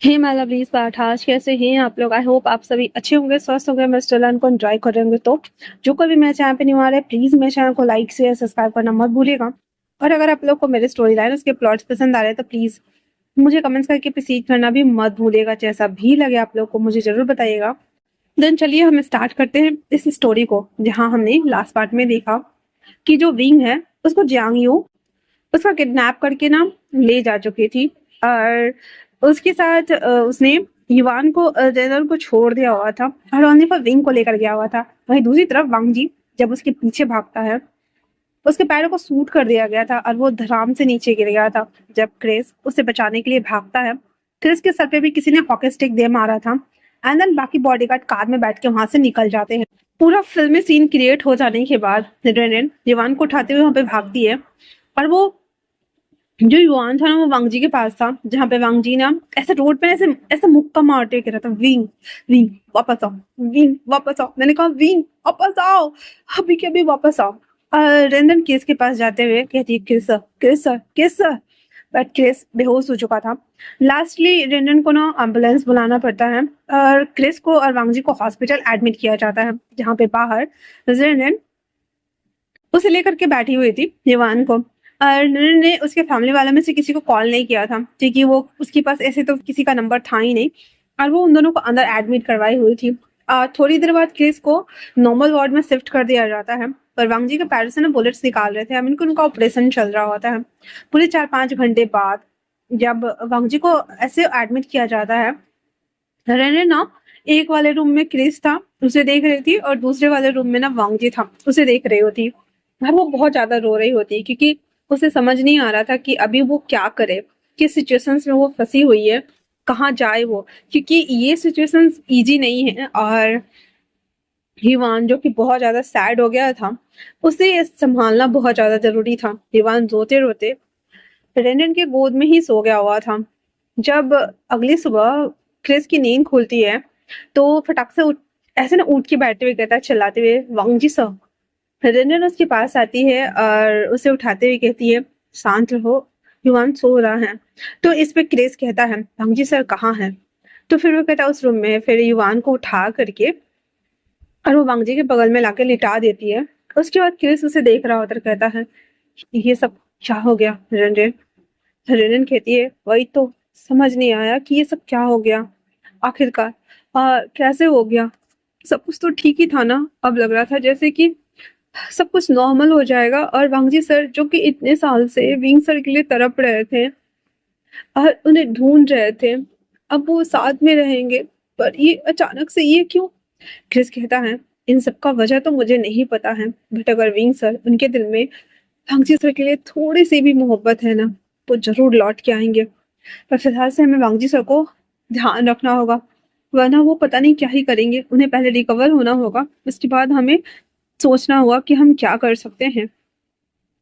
Hey my lovelies पाठाज, कैसे हैं आप लोग? आई होप आप सभी अच्छे होंगे, स्वस्थ होंगे, मैं स्टलन को एंजॉय कर रहे होंगे। तो जो कोई भी मेरे चैनल पे न्यू आ रहा है, प्लीज़ मेरे चैनल को लाइक शेयर सब्सक्राइब करना मत भूलिएगा। और अगर आप लोग को मेरे स्टोरी लाइन उसके प्लॉट्स पसंद आ रहे हैं तो प्लीज़ मुझे कमेंट्स करके प्रोसीड करना भी मत भूलिएगा। जैसा भी लगे आप लोग को मुझे ज़रूर बताइएगा। देन चलिए हम स्टार्ट करते हैं इस स्टोरी को, जहाँ हमने लास्ट पार्ट में देखा कि जो विंग है उसको जियांग यू उसका किडनैप करके ना ले जा चुकी थी। और उसके साथ उसने युवान को जेनर को छोड़ दिया हुआ था और ओनली पर विंग को लेकर गया हुआ था। वहीं दूसरी तरफ वांग जी जब उसके पीछे भागता है, उसके पैरों को सूट कर दिया गया था और वो धड़ाम से नीचे गिर गया था। जब क्रिस उसे बचाने के लिए भागता है, क्रिस के सर पे भी किसी ने हॉकी स्टिक दे मारा था। एंड देन बाकी बॉडीगार्ड कार में बैठ के वहां से निकल जाते हैं। पूरा फिल्मी सीन क्रिएट हो जाने के बाद रेनेन युवान को उठाते हुए वहां पे भागती है और वो जो युवान था ना वो वांग जी के पास था, जहाँ पे वांग जी ना ऐसे रोड पे ऐसे ऐसे मुक्का मारते हुए कह रहा था, विंग विंग वापस आओ, विंग वापस आओ। मैंने कहा विंग वापस आओ, अभी के अभी वापस आओ। रेंदन केस के पास जाते हुए कहती है, किस सर किस सर किस सर। बट क्रिस बेहोश हो चुका था। लास्टली रेंडन को ना एम्बुलेंस बुलाना पड़ता है और क्रिस को और वांग जी को हॉस्पिटल एडमिट किया जाता है, जहाँ पे बाहर रेंडन उसे लेकर के बैठी हुई थी युवान को। और ने उसके फैमिली वालों में से किसी को कॉल नहीं किया था, क्योंकि वो उसके पास ऐसे तो किसी का नंबर था ही नहीं। और वो उन दोनों को अंदर एडमिट करवाई हुई थी। थोड़ी देर बाद क्रिस को नॉर्मल वार्ड में शिफ्ट कर दिया जाता है। पर वांग जी के पैर से ना बुलेट्स निकाल रहे थे, आई मीन उनका ऑपरेशन चल रहा होता है। पूरे 4-5 घंटे बाद जब वांग जी को ऐसे एडमिट किया जाता है, रेने ना एक वाले रूम में क्रिस था उसे देख रही थी और दूसरे वाले रूम में ना वांग जी था उसे देख रही होती। और वो बहुत ज्यादा रो रही होती क्योंकि उसे समझ नहीं आ रहा था कि अभी वो क्या करे, किस सिचुएशंस में वो फंसी हुई है, कहाँ जाए वो, क्योंकि ये सिचुएशंस इजी नहीं है। और हिवान जो कि बहुत ज्यादा सैड हो गया था, उसे संभालना बहुत ज्यादा जरूरी था। हिवान रोते रोते रेंडन के गोद में ही सो गया हुआ था। जब अगली सुबह क्रिस की नींद खुलती है तो फटाक से उठ ऐसे ना उठ के बैठते हुए कहता है चिल्लाते हुए, वांग जी सर। रेंडन उसके पास आती है और उसे उठाते हुए कहती है, शांत रहो, युवान सो रहा है। तो इस पे क्रिस कहता है, वांग जी सर कहाँ है? तो फिर वो कहता है उस रूम में। फिर युवान को उठा करके और वो वांग जी के बगल में लाके लिटा देती है। उसके बाद क्रिस उसे देख रहा होता कहता है, ये सब क्या हो गया रेंडन? रेनन कहती है, वही तो समझ नहीं आया कि ये सब क्या हो गया आखिरकार, कैसे हो गया? सब कुछ तो ठीक ही था ना। अब लग रहा था जैसे कि सब कुछ नॉर्मल हो जाएगा और वांगजी सर जो कि इतने साल से विंग सर के लिए तड़प रहे थे और उन्हें ढूंढ रहे थे, अब वो साथ में रहेंगे। पर ये अचानक से ये क्यों? क्रिस कहता है, इन सब का वजह तो मुझे नहीं पता है, बट अगर विंग सर उनके दिल में वांगजी सर के लिए थोड़ी सी भी मोहब्बत है ना, वो जरूर लौट के आएंगे। पर फिलहाल से हमें वांगजी सर को ध्यान रखना होगा, वरना वो पता नहीं क्या ही करेंगे। उन्हें पहले रिकवर होना होगा, उसके बाद हमें सोचना होगा कि हम क्या कर सकते हैं।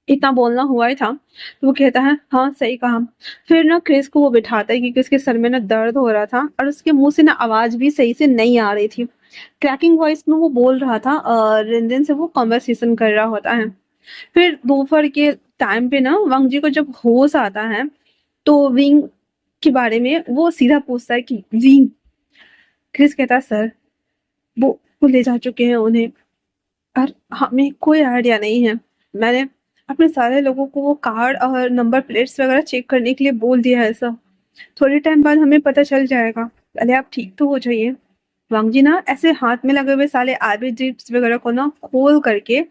इतना बोलना हुआ ही था तो वो कहता है, हाँ सही कहा। फिर ना क्रिस को वो बिठाता है क्योंकि उसके सर में ना दर्द हो रहा था और उसके मुंह से ना आवाज भी सही से नहीं आ रही थी। क्रैकिंग वॉइस में वो बोल रहा था और रेंजन से वो कॉन्वर्सेशन कर रहा होता है। फिर दोपहर के टाइम पे ना वांग जी को जब होश आता है तो विंग के बारे में वो सीधा पूछता है कि विंग। क्रिस कहता है, सर वो ले जा चुके हैं उन्हें और हमें कोई आइडिया नहीं है। मैंने अपने सारे लोगों को वो कार्ड और नंबर प्लेट्स वगैरह चेक करने के लिए बोल दिया है सर। थोड़े टाइम बाद हमें पता चल जाएगा, पहले आप ठीक तो हो जाइए। वांग जी ना ऐसे हाथ में लगे हुए सारे आरबी जिप्स वगैरह को ना खोल करके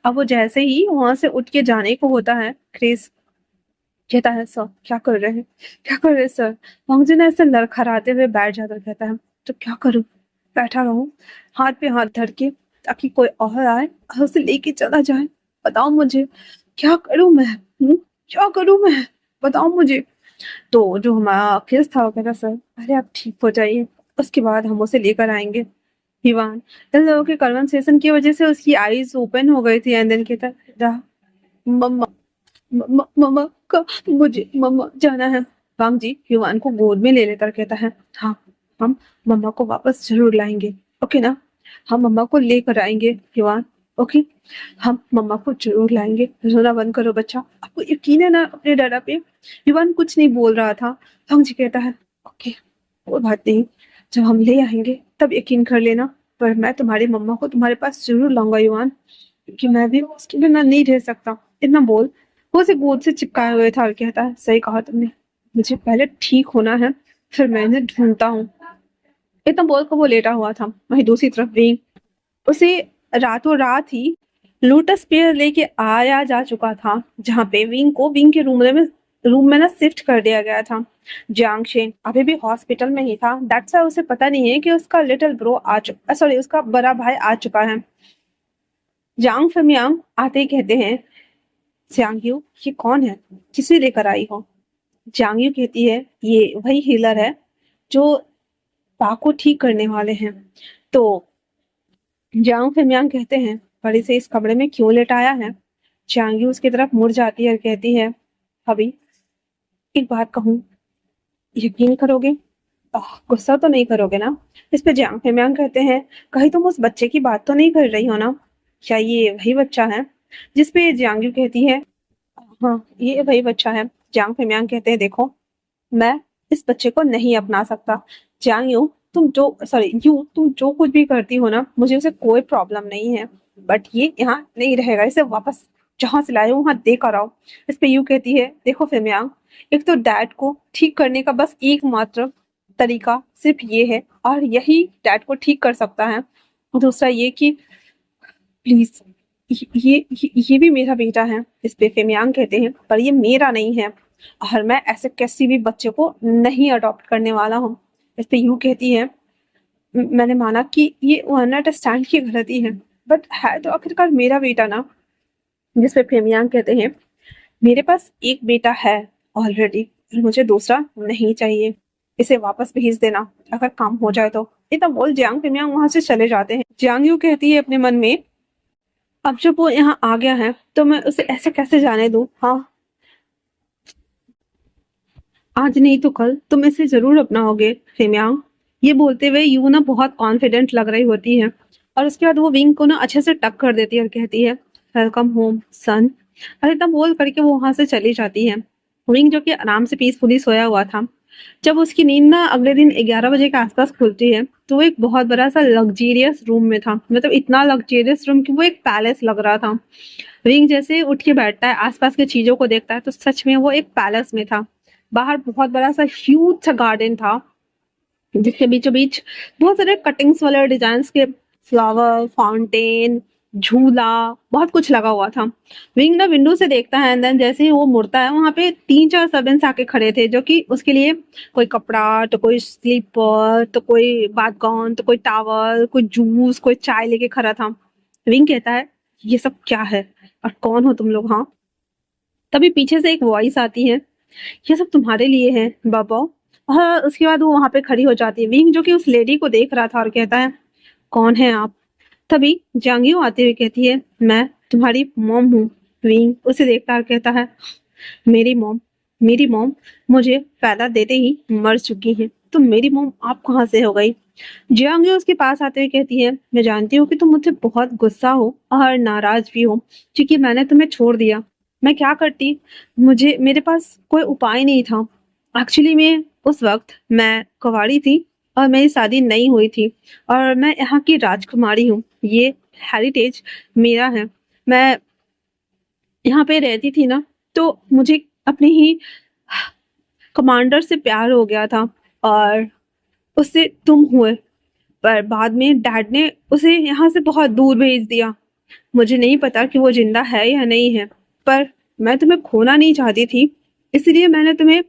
अब वो जैसे ही वहां से उठ के जाने को होता है, क्रिस कहता है, सर क्या कर रहे हैं, क्या कर रहे हैं सर? वांग जी ना ऐसे लड़खड़ाते हुए बैठ जाता है, कहता है, तो क्या करूं, बैठा रहूं हाथ पे हाथ धर के ताकि कोई और आए और उसे लेके चला जाए? बताओ मुझे क्या करूं मैं, क्या करूं मैं, बताओ मुझे। तो जो हमारा केस था वो कहता, सर पहले आप ठीक हो जाइए, उसके बाद हम उसे लेकर आएंगे। हिवान इन लोगों के कन्वर्सेशन की वजह से उसकी आईज ओपन हो गई थी एंड देन कहता, मम्मा मम्मा का मुझे मम्मा जाना है। वांग जी युवान को गोद में ले लेकर कहता है, हाँ हम मम्मा को वापस जरूर लाएंगे, ओके ना? हम मम्मा को लेकर आएंगे युवान, ओके? हम मम्मा को जरूर लाएंगे, रोना बंद करो बच्चा, आपको यकीन है ना अपने डैडा पे? युवान कुछ नहीं बोल रहा था। वांग जी कहता है, ओके कोई बात नहीं, जब हम ले आएंगे तब यकीन कर लेना, पर मैं तुम्हारी मम्मा को तुम्हारे पास जरूर लाऊंगा युवान, क्योंकि मैं भी उसके बिना नहीं रह सकता। इतना बोल वो उसे गोद से चिपकाए हुए था और कहता है, सही कहा तुमने, मुझे पहले ठीक होना है, फिर मैं इन्हें ढूंढता हूँ। इतना बोलकर वो लेटा हुआ था। वहीं दूसरी तरफ विंग, उसे रातों रात ही लोटस पेयर लेके आया जा चुका था, जहाँ पे विंग को विंग के रूम में ना शिफ्ट कर दिया गया था। जियांगशेन अभी भी हॉस्पिटल में ही था, दैट्स व्हाई उसे पता नहीं है कि उसका लिटिल ब्रो उसका बड़ा भाई आ चुका है। जांग फेमियांग आते ही कहते हैं, जियांगयू ये कौन है, किसे लेकर आई हो? जियांगयू कहती है, ये वही हीलर है जो पा को ठीक करने वाले हैं। तो जियांग फेमियांग कहते हैं, पर इसे इस कमरे में क्यों लेटाया है? जियांगयू उसकी तरफ मुड़ जाती है और कहती है, अभी एक बात कहूँ, यकीन करोगे? गुस्सा तो नहीं करोगे ना? इस पे जियांग फेमियांग कहते हैं, कहीं तुम उस बच्चे की बात तो नहीं कर रही हो ना? क्या ये वही बच्चा है? जिस पे जियांगयू कहती है, हाँ ये वही बच्चा है। जियांग फेमियांग कहते हैं, देखो मैं इस बच्चे को नहीं अपना सकता। जियांग यू तुम जो कुछ भी करती हो ना, मुझे उसे कोई प्रॉब्लम नहीं है, बट ये यहाँ नहीं रहेगा, इसे वापस जहां से लाए हो वहां दे कर आओ। इस पे यू कहती है, देखो फेमियांग, एक तो डैड को ठीक करने का बस एकमात्र तरीका सिर्फ ये है, और यही डैड को ठीक कर सकता है। दूसरा ये कि प्लीज, ये भी मेरा बेटा है। इस पे फेमियांग कहते हैं, पर ये मेरा नहीं है, और मैं ऐसे किसी भी बच्चे को नहीं अडॉप्ट करने वाला हूँ। इस पे यू कहती है, मैंने माना कि ये वन नाइट स्टैंड की गलती है, बट है तो आखिरकार मेरा बेटा ना। जिस पे फेमियांग कहते हैं, मेरे पास एक बेटा है ऑलरेडी, मुझे दूसरा नहीं चाहिए, इसे वापस भेज देना अगर काम हो जाए तो। इतना बोल जियांग फेमियांग वहां से चले जाते हैं। जियांग यू कहती है अपने मन में, अब जब वो यहाँ आ गया है तो मैं उसे ऐसे कैसे जाने दूं? हाँ, आज नहीं तो कल तुम इसे जरूर अपनाओगे फेमियांग। ये बोलते हुए यू ना बहुत कॉन्फिडेंट लग रही होती है, और उसके बाद वो विंग को ना अच्छे से टक कर देती है और कहती है, वेलकम होम सन। और एकदम बोल करके वो वहां से चली जाती है। विंग जो कि आराम से पीसफुली सोया हुआ था, जब उसकी नींद ना अगले दिन 11 बजे के आसपास खुलती है, तो वो एक बहुत बड़ा सा लग्जेरियस रूम में था। मतलब इतना लग्जेरियस रूम कि वो एक पैलेस लग रहा था। रिंग जैसे उठ के बैठता है, आसपास की चीजों को देखता है, तो सच में वो एक पैलेस में था। बाहर बहुत बड़ा सा ह्यूज सा गार्डन था, जिसके बीचों बीच बहुत सारे कटिंग्स वाले डिजाइन के फ्लावर फाउंटेन, झूला, बहुत कुछ लगा हुआ था। विंग ना विंडो से देखता है, एंड देन जैसे ही वो मुड़ता है, वहां पे 3-4 सर्वेंट्स आके खड़े थे, जो कि उसके लिए कोई कपड़ा, तो कोई स्लीपर, तो कोई बाथ गाउन, तो कोई टॉवल, कोई जूस, कोई चाय लेके खड़ा था। विंग कहता है, ये सब क्या है और कौन हो तुम लोग? हाँ। तभी पीछे से एक वॉइस आती है, ये सब तुम्हारे लिए है बाबा। और उसके बाद वो वहां पे खड़ी हो जाती है। विंग जो कि उस लेडी को देख रहा था और कहता है, कौन है आप? तभी जांगियो आते हुए कहती है, मैं तुम्हारी मॉम हूँ। विंग उसे देखता और कहता है, मेरी मॉम? मेरी मॉम मुझे पैदा देते ही मर चुकी है, तो मेरी मॉम आप कहाँ से हो गई? जियांग उसके पास आते हुए कहती है, मैं जानती हूँ कि तुम मुझसे बहुत गुस्सा हो और नाराज भी हो, क्योंकि मैंने तुम्हें छोड़ दिया। मैं क्या करती, मुझे मेरे पास कोई उपाय नहीं था। एक्चुअली में उस वक्त मैं कुंवारी थी और मेरी शादी नहीं हुई थी, और मैं यहाँ की राजकुमारी हूँ। ये हेरिटेज मेरा है। मैं यहाँ पे रहती थी ना, तो मुझे अपने ही कमांडर से प्यार हो गया था, और उससे तुम हुए, पर बाद में डैड ने उसे यहाँ से बहुत दूर भेज दिया। मुझे नहीं पता कि वो जिंदा है या नहीं है, पर मैं तुम्हें खोना नहीं चाहती थी, इसलिए मैंने तुम्हें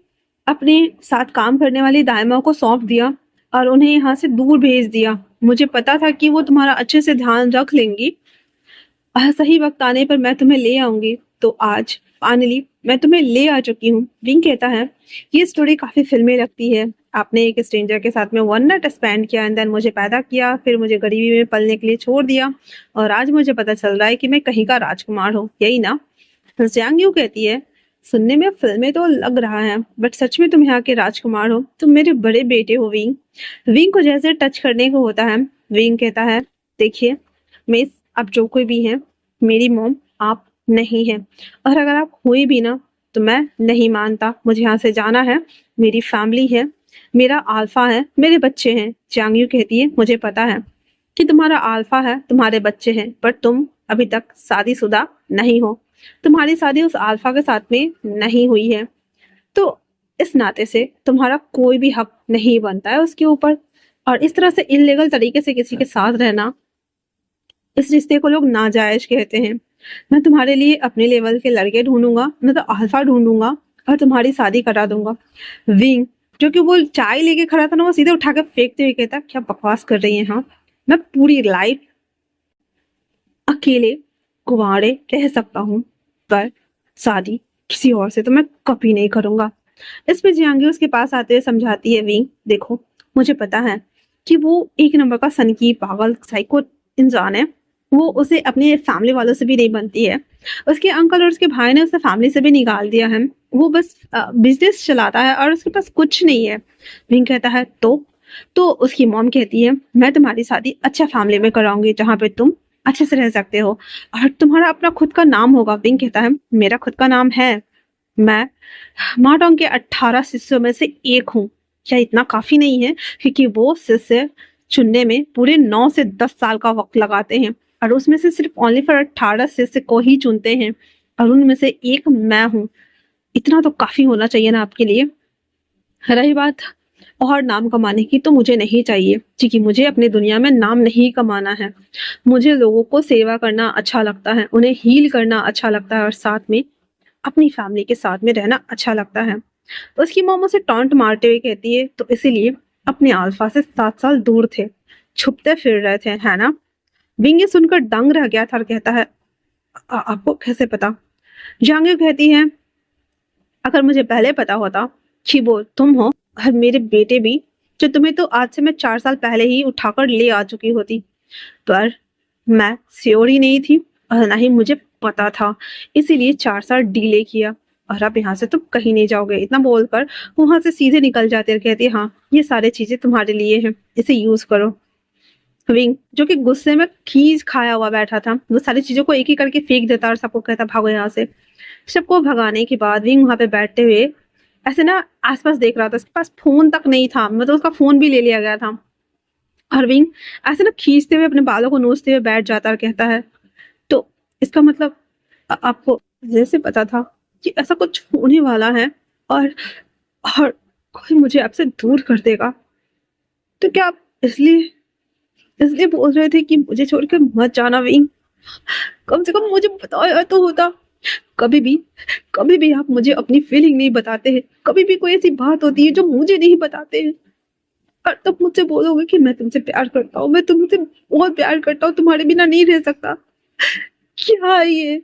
अपने साथ काम करने वाली दाइमा को सौंप दिया और उन्हें यहाँ से दूर भेज दिया। मुझे पता था कि वो तुम्हारा अच्छे से ध्यान रख लेंगी, सही वक्त आने पर मैं तुम्हें ले आऊंगी। तो आज फाइनली मैं तुम्हें ले आ चुकी हूँ। विंग कहता है, ये स्टोरी काफी फिल्मी लगती है। आपने एक स्ट्रेंजर के साथ में वन नाइट स्पेंड किया, एंड देन मुझे पैदा किया, फिर मुझे गरीबी में पलने के लिए छोड़ दिया, और आज मुझे पता चल रहा है कि मैं कहीं का राजकुमार हूँ, यही ना? जियांग यू कहती है, सुनने में फिल्में तो लग रहा है, बट सच में तुम यहाँ के राजकुमार हो, तुम मेरे बड़े बेटे हो। विंग विंग को जैसे टच करने को होता है, विंग कहता है, देखिए मिस, आप जो कोई भी है, मेरी मॉम आप नहीं है, और अगर आप हुई भी ना, तो मैं नहीं मानता। मुझे यहाँ से जाना है, मेरी फैमिली है, मेरा अल्फा है, मेरे बच्चे हैं। चांग यू कहती है, मुझे पता है कि तुम्हारा अल्फा है, तुम्हारे बच्चे हैं, पर तुम अभी तक शादीशुदा नहीं हो। तुम्हारी शादी उस अल्फा के साथ में नहीं हुई है, तो इस नाते से तुम्हारा कोई भी हक नहीं बनता है उसके ऊपर। और इस तरह से इलीगल तरीके से किसी के साथ रहना, इस रिश्ते को लोग नाजायज कहते हैं। मैं तुम्हारे लिए अपने लेवल के लड़के ढूंढूंगा, मैं तो अल्फा ढूंढूंगा और तुम्हारी शादी करा दूंगा। विंग, जो कि वो चाय लेके खड़ा था ना, वो सीधे उठा के फेंकते हुए कहता, क्या बकवास कर रही है। हाँ, मैं पूरी लाइफ अकेले कुंवारे रह सकता हूँ, पर शादी किसी और से तो मैं कभी नहीं करूंगा। इस पे जियांगी उसके पास आते हुए समझाती है, विंग देखो, मुझे पता है कि वो एक नंबर का सनकी पागल साइको इंसान है। वो उसे अपने फैमिली वालों से भी नहीं बनती है। उसके अंकल और उसके भाई ने उसे फैमिली से भी निकाल दिया है। वो बस बिजनेस चलाता है और उसके पास कुछ नहीं है। विंग कहता है, तो उसकी मॉम कहती है, मैं तुम्हारी शादी अच्छा फैमिली में कराऊंगी जहाँ पे तुम अच्छे से रह सकते हो और तुम्हारा अपना खुद का नाम होगा। विंग कहता है, मेरा खुद का नाम है, मैं माटोंग के 18 शिष्यों में से एक हूँ। क्या इतना काफी नहीं है? क्योंकि वो शिष्य चुनने में पूरे 9 से 10 साल का वक्त लगाते हैं और उसमें से सिर्फ ओनली फॉर 18 शिष्य को ही चुनते हैं और उनमें से एक मैं हूँ। इतना तो काफी होना चाहिए ना आपके लिए। रही बात और नाम कमाने की, तो मुझे नहीं चाहिए, क्योंकि मुझे अपनी दुनिया में नाम नहीं कमाना है। मुझे लोगों को सेवा करना अच्छा लगता है, उन्हें हील करना अच्छा लगता है और साथ में अपनी फैमिली के साथ में रहना अच्छा लगता है। तो उसकी मॉम उसे टॉन्ट मारते हुए कहती है, तो इसीलिए अपने अल्फा से 7 साल दूर थे, छुपते फिर रहे थे, है ना? विंग ये सुनकर दंग रह गया था और कहता है, आपको कैसे पता?" जांग कहती है, अगर मुझे पहले पता होता कि वो तुम हो और मेरे बेटे भी, जो तुम्हें तो आज से मैं 4 साल पहले ही उठाकर ले आ चुकी होती। पर मैं श्योर ही नहीं थी और ना ही मुझे पता था, इसीलिए 4 साल डिले किया और अब यहाँ से तुम कहीं नहीं जाओगे। इतना बोलकर वहां से सीधे निकल जाते और कहती है, हाँ, ये सारी चीजें तुम्हारे लिए हैं, इसे यूज करो। विंग, जो कि गुस्से में खींच खाया हुआ बैठा था, वो सारी चीजों को एक एक करके फेंक देता और सबको कहता, भागो यहाँ से। सबको भगाने के बाद विंग वहां पे बैठते हुए ऐसे ना आसपास देख रहा था। उसके पास फोन तक नहीं था, मतलब उसका फोन भी ले लिया गया था। और विंग ऐसे ना खींचते हुए अपने बालों को नोचते हुए बैठ जाता और कहता है, तो इसका मतलब आपको जैसे पता था कि ऐसा कुछ होने वाला है और और कोई मुझे आपसे दूर कर देगा, तो क्या आप इसलिए इसलिए बोल रहे थे कि मुझे छोड़कर मत जाना? विंग, कम से कम मुझे बताया तो होता। कभी भी कभी भी आप मुझे अपनी फीलिंग नहीं बताते हैं, कभी भी कोई ऐसी बात होती है जो मुझे नहीं बताते हैं और तब मुझसे बोलोगे कि मैं तुमसे प्यार करता हूँ, मैं तुमसे बहुत प्यार करता हूँ, तुम्हारे बिना नहीं रह सकता। क्या है ये?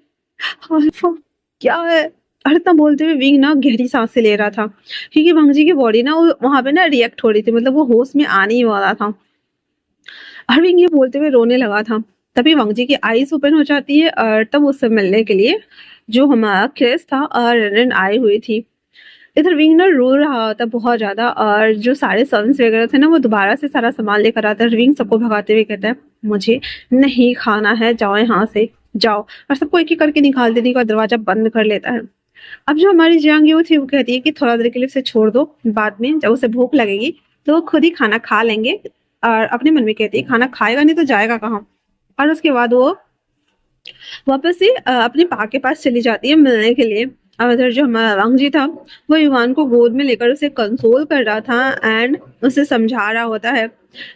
अल्फा क्या है? और इतना बोलते हुए विंग ना गहरी सांसें ले रहा था, क्योंकि वंगजी की बॉडी ना वहां पे ना रिएक्ट हो रही थी, मतलब वो होश में आने ही वाला था। और विंग ये बोलते हुए रोने लगा था। तभी वंगजी की आईज ओपन हो जाती है और तब उससे मिलने के लिए जो हमारा क्रिस था और रन आई हुई थी। इधर विंग ना रो रहा था बहुत ज्यादा और जो सारे सर्वेंट्स वगैरह थे ना, वो दोबारा से सारा सामान लेकर आता है। विंग सबको भगाते हुए कहता है, मुझे नहीं खाना है, जाओ यहाँ से जाओ। और सबको एक एक करके निकाल देने का दरवाजा बंद कर लेता है। अब जो हमारी जियांग थी वो कहती है कि थोड़ा देर के लिए उसे छोड़ दो, बाद में जब उसे भूख लगेगी तो वो खुद ही खाना खा लेंगे। और अपने मन में कहती है, खाना खाएगा नहीं तो जाएगा कहाँ। और उसके बाद वो वापस से अपने पा के पास चली जाती है मिलने के लिए। और उधर जो हमारा वांगजी था वो युवान को गोद में लेकर उसे कंसोल कर रहा था एंड उसे समझा रहा होता है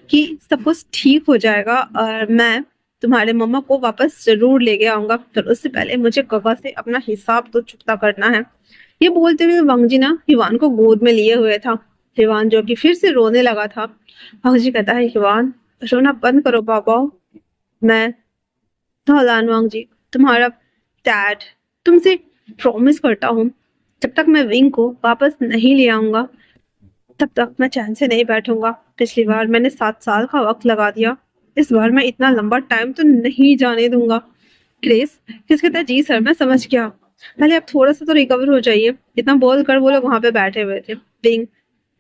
कि सब कुछ ठीक हो जाएगा और मैं तुम्हारे मम्मा को वापस जरूर लेके आऊंगा, पर उससे पहले मुझे गगा से अपना हिसाब तो चुकता करना है। ये बोलते हुए वांगजी ना युवान को गोद में लिए हुए था। युवान जो कि फिर से रोने लगा था। वांगजी कहता है, युवान रोना बंद करो बाबा, मैं धौलान वांगजी तुम्हारा डैड तुमसे प्रॉमिस करता हूँ, जब तक मैं विंग को वापस नहीं ले आऊंगा तब तक मैं चैन से नहीं बैठूंगा। पिछली बार मैंने 7 साल का वक्त लगा दिया, इस बार मैं इतना लंबा टाइम तो नहीं जाने दूंगा। क्रिस क्रिस कहता है, जी सर मैं समझ गया, पहले आप थोड़ा सा तो रिकवर हो जाइए। इतना बोल कर वो लोग वहां पे बैठे हुए थे।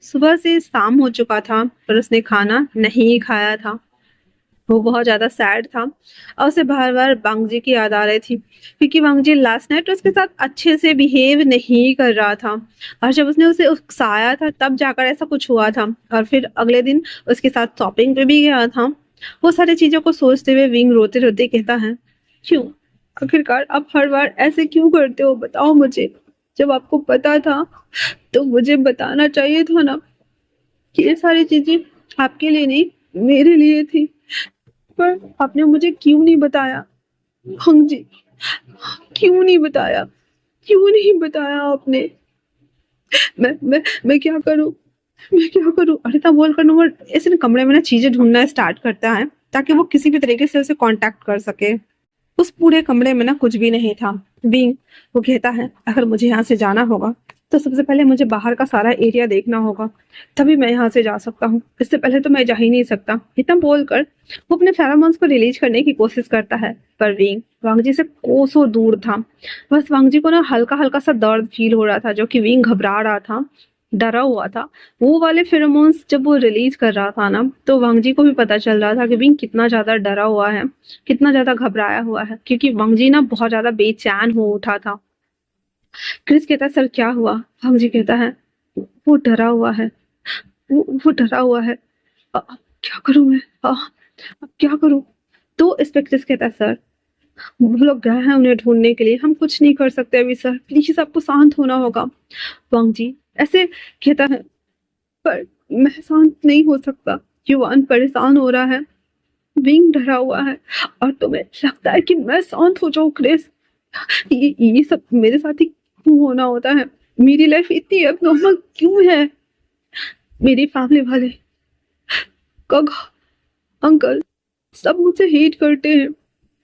सुबह से शाम हो चुका था पर उसने खाना नहीं खाया था। वो बहुत ज्यादा सैड था और उसे बार बार वांगजी की याद आ रही थी, क्योंकि वांगजी लास्ट नाइट उसके साथ अच्छे से बिहेव नहीं कर रहा था, और जब उसने उसे उकसाया था तब जाकर ऐसा कुछ हुआ था। और फिर अगले दिन उसके साथ शॉपिंग पे भी गया था। वो सारी चीजों को सोचते हुए विंग रोते रोते कहता है, क्यों आखिरकार आप हर बार ऐसे क्यों करते हो, बताओ मुझे। जब आपको पता था तो मुझे बताना चाहिए था ना कि ये सारी चीजें आपके लिए नहीं, मेरे लिए थी। पर आपने मुझे क्यों नहीं बताया? हाँ जी, क्यों नहीं बताया? क्यों नहीं बताया आपने? मैं क्या करूं? मैं क्या करूं? अरे था बोल कर नंबर ऐसे ना कमरे में ना चीजें ढूंढना स्टार्ट करता है ताकि वो किसी भी तरीके से उसे कांटेक्ट कर सके। उस पूरे कमरे में ना कुछ भी नहीं था। बींग वो कहता है, अगर मुझे यहाँ से जाना होगा तो सबसे पहले मुझे बाहर का सारा एरिया देखना होगा, तभी मैं यहाँ से जा सकता हूँ। इससे पहले तो मैं जा ही नहीं सकता। इतना बोलकर वो अपने फेरोमोन्स को रिलीज करने की कोशिश करता है, पर विंग वांगजी से कोसों दूर था। बस वांगजी को ना हल्का हल्का सा दर्द फील हो रहा था, जो कि विंग घबरा रहा था, डरा हुआ था। वो वाले फेरोमोन्स जब वो रिलीज कर रहा था ना, तो वांगजी को भी पता चल रहा था कि विंग कितना ज्यादा डरा हुआ है, कितना ज्यादा घबराया हुआ है, क्योंकि वांगजी ना बहुत ज्यादा बेचैन हो उठा था। क्रिस कहता है, सर क्या हुआ? वांगजी कहता है, वो डरा हुआ है, वो डरा हुआ है। अब क्या करूं मैं? अब क्या करूं? तो इंस्पेक्टर कहता है, सर वो लोग गए हैं उन्हें ढूंढने के लिए, हम कुछ नहीं कर सकते अभी सर, प्लीज आपको शांत होना होगा। वांगजी ऐसे कहता है, पर मैं शांत नहीं हो सकता, युवान परेशान हो रहा है, विंग डरा हुआ है, और तुम्हें लगता है कि मैं शांत हो जाऊं क्रिस? ये सब मेरे साथ ही क्यों होना होता है? मेरी लाइफ इतनी अबनॉर्मल क्यों है? मेरी फैमिली वाले, कग, अंकल, सब मुझसे हेट करते हैं।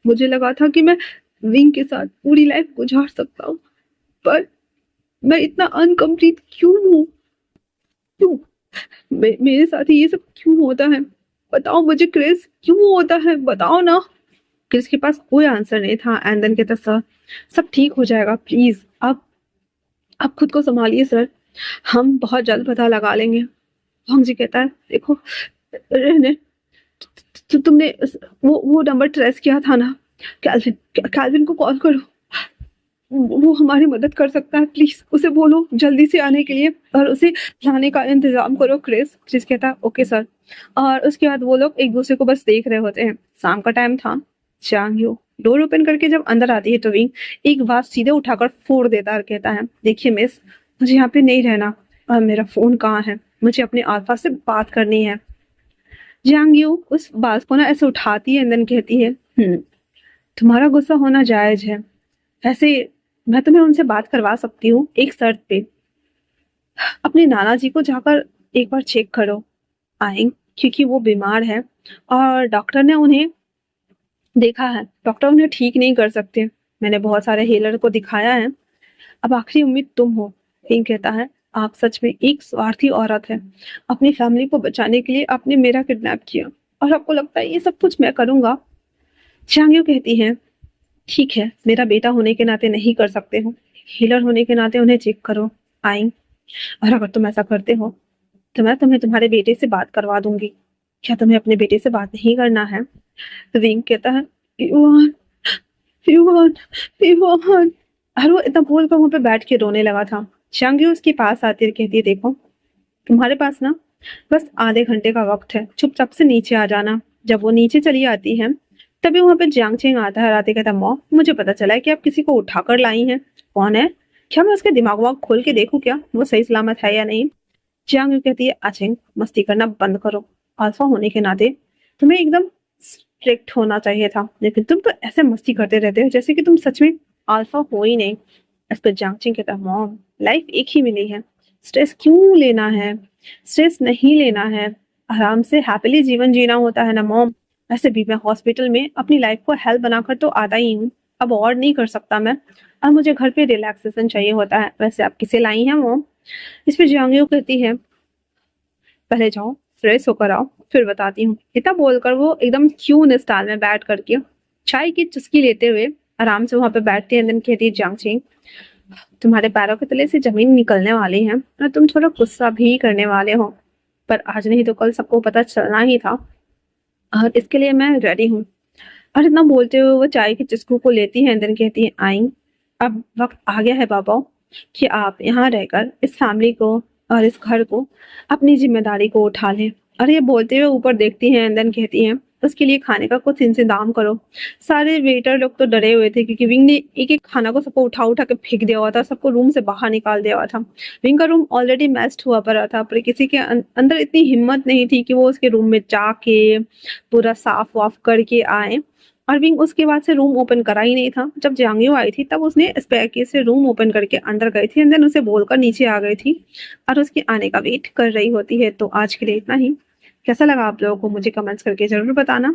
मुझे लगा था कि मैं विंग के साथ पूरी लाइफ गुजार सकता हूँ, पर मैं इतना अनकम्प्लीट क्यों हूँ? क्यों मेरे साथ ही ये सब क्यों होता है? बताओ मुझे क्रिस, क्यों होता है? बताओ ना। क्रिस के पास कोई आंसर नहीं था। एंड देन कहता, सर सब ठीक हो जाएगा, प्लीज आप खुद को संभालिए सर, हम बहुत जल्द पता लगा लेंगे। हंग जी कहता है, देखो रहने, तो तुमने वो नंबर ट्रेस किया था ना, कैल्विन कैल्विन को कॉल करो, वो हमारी मदद कर सकता है, प्लीज उसे बोलो जल्दी से आने के लिए और उसे लाने का इंतजाम करो। क्रिस क्रिस कहता है, ओके सर। और उसके बाद वो लोग एक दूसरे को बस देख रहे होते हैं। शाम का टाइम था। चांग यू डोर ओपन करके जब अंदर आती है तो विंग एक बात सीधे उठाकर फोड़ देता है और कहता है, देखिए मिस, मुझे यहाँ पे नहीं रहना, और मेरा फोन कहाँ है? मुझे अपने अल्फा से बात करनी है। जांग यू उस बात को ना ऐसे उठाती है, देन कहती है, तुम्हारा गुस्सा होना जायज है, वैसे मैं तुम्हें उनसे बात करवा सकती हूँ, एक शर्त पे। अपने नाना जी को जाकर एक बार चेक करो आएंग, क्योंकि वो बीमार है और डॉक्टर ने उन्हें देखा है, डॉक्टर उन्हें ठीक नहीं कर सकते। मैंने बहुत सारे हीलर को दिखाया है, अब आखिरी उम्मीद तुम हो। किंग कहता है, आप सच में एक स्वार्थी औरत है। अपनी फैमिली को बचाने के लिए आपने मेरा किडनैप किया, और आपको लगता है ये सब कुछ मैं करूंगा? चांग्यो कहती है, ठीक है, मेरा बेटा होने के नाते नहीं कर सकते हो, हीलर होने के नाते उन्हें चेक करो आइंग, और अगर तुम ऐसा करते हो तो मैं तुम्हें तुम्हारे बेटे से बात करवा दूंगी। क्या तुम्हें अपने बेटे से बात नहीं करना है? विंग कहता है, युवान, युवान, युवान, और वो इतना बोलकर वहां पे बैठ के रोने लगा था। चांग्यो उसके पास आती है, कहती है, देखो तुम्हारे पास ना बस आधे घंटे का वक्त है, चुपचाप से नीचे आ जाना। जब वो नीचे चली आती है तभी वहां पे जियांग चेंग आता है, आते कहता, मॉम मुझे पता चला है कि आप किसी को उठाकर लाई हैं। कौन है? क्या मैं उसके दिमाग वाग खोल के देखूं क्या वो सही सलामत है या नहीं? जियांग कहती है, अचिंग मस्ती करना बंद करो, अल्फा होने के नाते तुम्हें एकदम स्ट्रिक्ट होना चाहिए था, लेकिन तुम तो ऐसे मस्ती करते रहते हो जैसे कि तुम सच में अल्फा हो ही नहीं। इस पर जियांग चेंग कहता, मॉम लाइफ एक ही मिली है, स्ट्रेस क्यों लेना है? स्ट्रेस नहीं लेना है, आराम से हैप्पीली जीवन जीना होता है ना मॉम। वैसे भी मैं हॉस्पिटल में अपनी लाइफ को हेल्प बनाकर तो आता ही हूँ, अब और नहीं कर सकता मैं, अब मुझे घर पे रिलैक्सेशन चाहिए होता है। वैसे आप किसे लाई हैं मॉम? इस पे जियांग कहती है, पहले जाओ फ्रेश होकर आओ, फिर बताती हूँ। इतना बोलकर वो एकदम क्यून स्टाइल में बैठ करके चाय की चुस्की लेते हुए आराम से वहां पे बैठती है। कहती है, जियांग चेंग तुम्हारे पैरों के तले से जमीन निकलने वाली है और तुम थोड़ा गुस्सा भी करने वाले हो, पर आज नहीं तो कल सबको पता चलना ही था। और इसके लिए मैं रेडी हूँ। और इतना बोलते हुए वो चाय की चुस्कू को लेती है, देन कहती है, आई अब वक्त आ गया है बाबा कि आप यहाँ रहकर इस फैमिली को और इस घर को अपनी जिम्मेदारी को उठा लें। और ये बोलते हुए ऊपर देखती हैं, देन कहती हैं, उसके लिए खाने का कुछ इंतजाम करो। सारे वेटर लोग तो डरे हुए थे क्योंकि विंग ने एक एक खाना को सबको उठा उठा के फेंक दिया हुआ था, सबको रूम से बाहर निकाल दिया हुआ था। विंग का रूम ऑलरेडी मैस्ड हुआ पड़ा था, पर किसी के अंदर इतनी हिम्मत नहीं थी कि वो उसके रूम में जाके पूरा साफ वाफ करके आए। और विंग उसके बाद से रूम ओपन करा ही नहीं था। जब जांगयू आई थी तब उसने स्पेयर से रूम ओपन करके अंदर गई थी, एंड देन उसे बोलकर नीचे आ गई थी और उसके आने का वेट कर रही होती है। तो आज के लिए इतना ही। कैसा लगा आप लोगों को मुझे कमेंट्स करके जरूर बताना।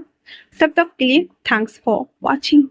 तब तक के लिए थैंक्स फॉर वॉचिंग।